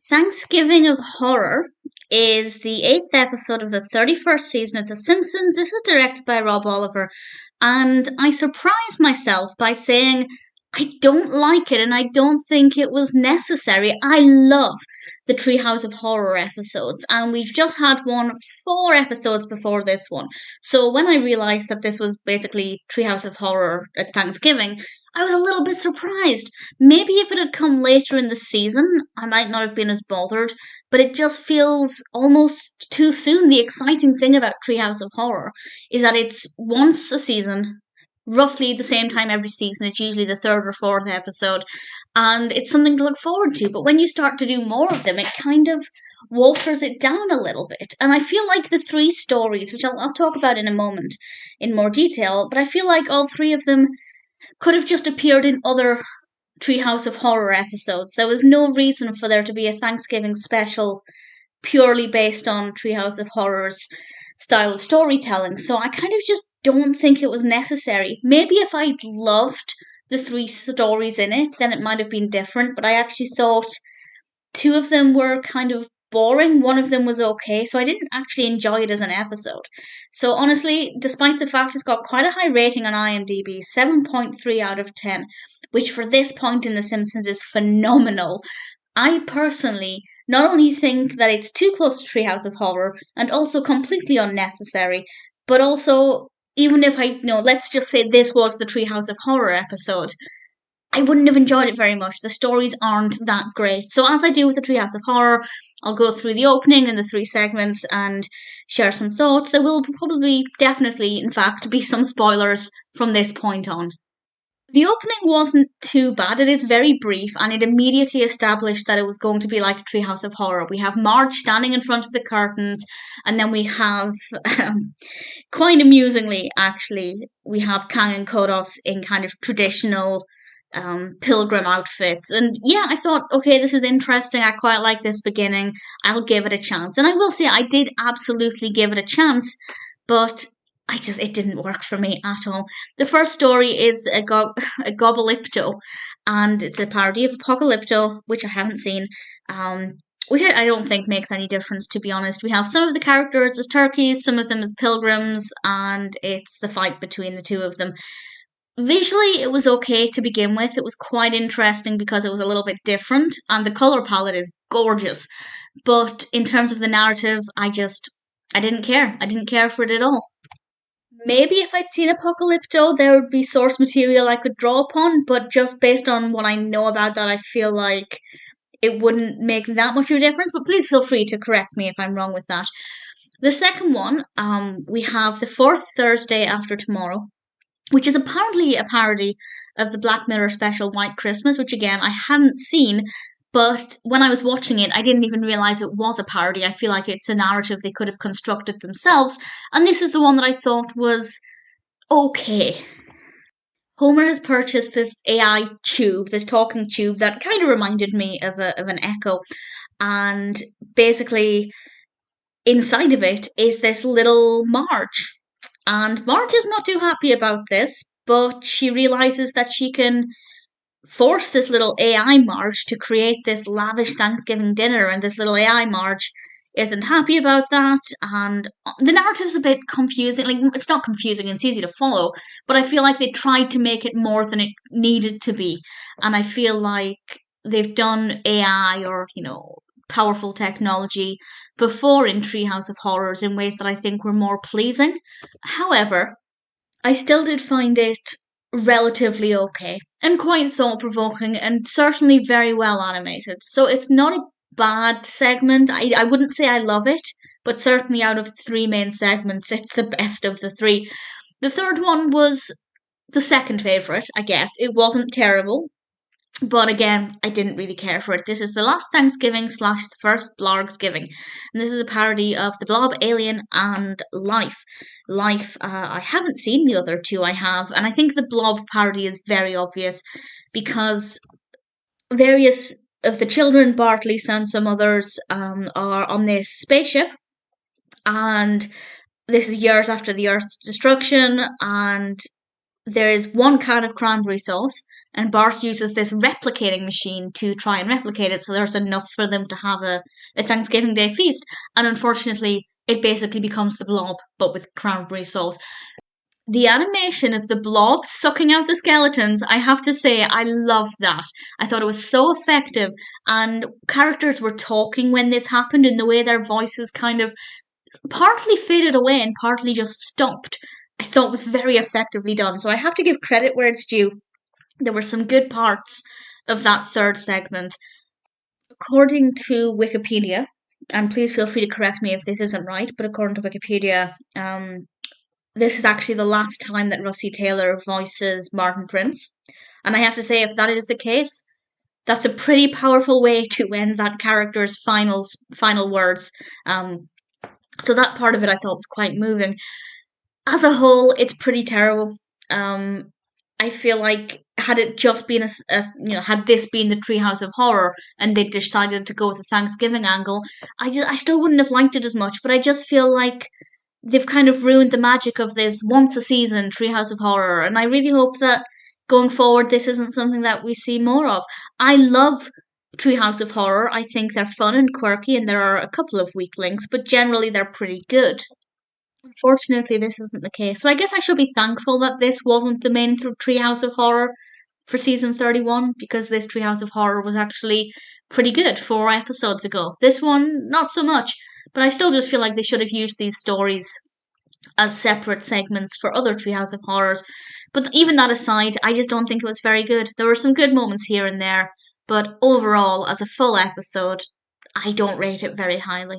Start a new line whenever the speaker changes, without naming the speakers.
Thanksgiving of Horror is the 8th episode of the 31st season of The Simpsons. This is directed by Rob Oliver, and I surprised myself by saying I don't like it and I don't think it was necessary. I love the Treehouse of Horror episodes, and we've just had 4 episodes before this one. So when I realised that this was basically Treehouse of Horror at Thanksgiving, I was a little bit surprised. Maybe if it had come later in the season, I might not have been as bothered, but it just feels almost too soon. The exciting thing about Treehouse of Horror is that it's once a season, roughly the same time every season. It's usually the 3rd or 4th episode, and it's something to look forward to. But when you start to do more of them, it kind of waters it down a little bit. And I feel like the 3 stories, which I'll talk about in a moment in more detail, but I feel like all 3 of them could have just appeared in other Treehouse of Horror episodes. There was no reason for there to be a Thanksgiving special purely based on Treehouse of Horror's style of storytelling. So I kind of just don't think it was necessary. Maybe if I'd loved the 3 stories in it, then it might have been different. But I actually thought 2 of them were kind of boring. One of them was okay, so I didn't actually enjoy it as an episode. So honestly, despite the fact it's got quite a high rating on IMDb, 7.3 out of 10, which for this point in The Simpsons is phenomenal, I personally not only think that it's too close to Treehouse of Horror and also completely unnecessary, but also, even if let's just say this was the Treehouse of Horror episode, I wouldn't have enjoyed it very much. The stories aren't that great. So as I do with the Treehouse of Horror, I'll go through the opening and the 3 segments and share some thoughts. There will probably, definitely, in fact, be some spoilers from this point on. The opening wasn't too bad. It is very brief, and it immediately established that it was going to be like a Treehouse of Horror. We have Marge standing in front of the curtains, and then we have, quite amusingly actually, we have Kang and Kodos in kind of traditional pilgrim outfits. And yeah, I thought, okay, this is interesting. I quite like this beginning. I'll give it a chance. And I will say, I did absolutely give it a chance, but it didn't work for me at all. The first story is A-Gobble-Ypto, and it's a parody of Apocalypto, which I haven't seen. Which I don't think makes any difference, to be honest. We have some of the characters as turkeys, some of them as pilgrims, and it's the fight between the 2 of them. Visually, it was okay to begin with. It was quite interesting because it was a little bit different, and the colour palette is gorgeous. But in terms of the narrative, I didn't care. I didn't care for it at all. Maybe if I'd seen Apocalypto, there would be source material I could draw upon, but just based on what I know about that, I feel like it wouldn't make that much of a difference. But please feel free to correct me if I'm wrong with that. The second one, we have the 4th Thursday after tomorrow, which is apparently a parody of the Black Mirror special White Christmas, which again I hadn't seen, but when I was watching it, I didn't even realise it was a parody. I feel like it's a narrative they could have constructed themselves, and this is the one that I thought was okay. Homer has purchased this AI tube, this talking tube that kind of reminded me of an Echo, and basically inside of it is this little Marge. And Marge is not too happy about this, but she realizes that she can force this little AI Marge to create this lavish Thanksgiving dinner, and this little AI Marge isn't happy about that. And the narrative's a bit confusing. Like, it's not confusing, it's easy to follow, but I feel like they tried to make it more than it needed to be. And I feel like they've done AI or, powerful technology before in Treehouse of Horrors in ways that I think were more pleasing. However, I still did find it relatively okay and quite thought-provoking and certainly very well animated. So it's not a bad segment. I wouldn't say I love it, but certainly out of 3 main segments, it's the best of the 3. The third one was the second favourite, I guess. It wasn't terrible, but again, I didn't really care for it. This is the last Thanksgiving / the first Blarg-sgiving. And this is a parody of the Blob, Alien, and Life. I haven't seen the other 2 I have, and I think the Blob parody is very obvious because various of the children, Bart, Lisa, and some others, are on this spaceship, and this is years after the Earth's destruction, and there is 1 can of cranberry sauce, and Bart uses this replicating machine to try and replicate it, so there's enough for them to have a Thanksgiving Day feast. And unfortunately, it basically becomes the Blob, but with cranberry sauce. The animation of the Blob sucking out the skeletons, I have to say, I loved that. I thought it was so effective, and characters were talking when this happened, and the way their voices kind of partly faded away and partly just stopped, I thought was very effectively done. So I have to give credit where it's due. There were some good parts of that third segment. According to Wikipedia, and please feel free to correct me if this isn't right, but according to Wikipedia, this is actually the last time that Russi Taylor voices Martin Prince. And I have to say, if that is the case, that's a pretty powerful way to end that character's final words. So that part of it I thought was quite moving. As a whole, it's pretty terrible. I feel like had it just been had this been the Treehouse of Horror and they decided to go with a Thanksgiving angle, I still wouldn't have liked it as much. But I just feel like they've kind of ruined the magic of this once a season Treehouse of Horror, and I really hope that going forward this isn't something that we see more of. I love Treehouse of Horror. I think they're fun and quirky, and there are a couple of weak links, but generally they're pretty good. Unfortunately, this isn't the case. So I guess I should be thankful that this wasn't the main Treehouse of Horror for season 31, because this Treehouse of Horror was actually pretty good 4 episodes ago. This one, not so much. But I still just feel like they should have used these stories as separate segments for other Treehouse of Horrors. But even that aside, I just don't think it was very good. There were some good moments here and there, but overall, as a full episode, I don't rate it very highly.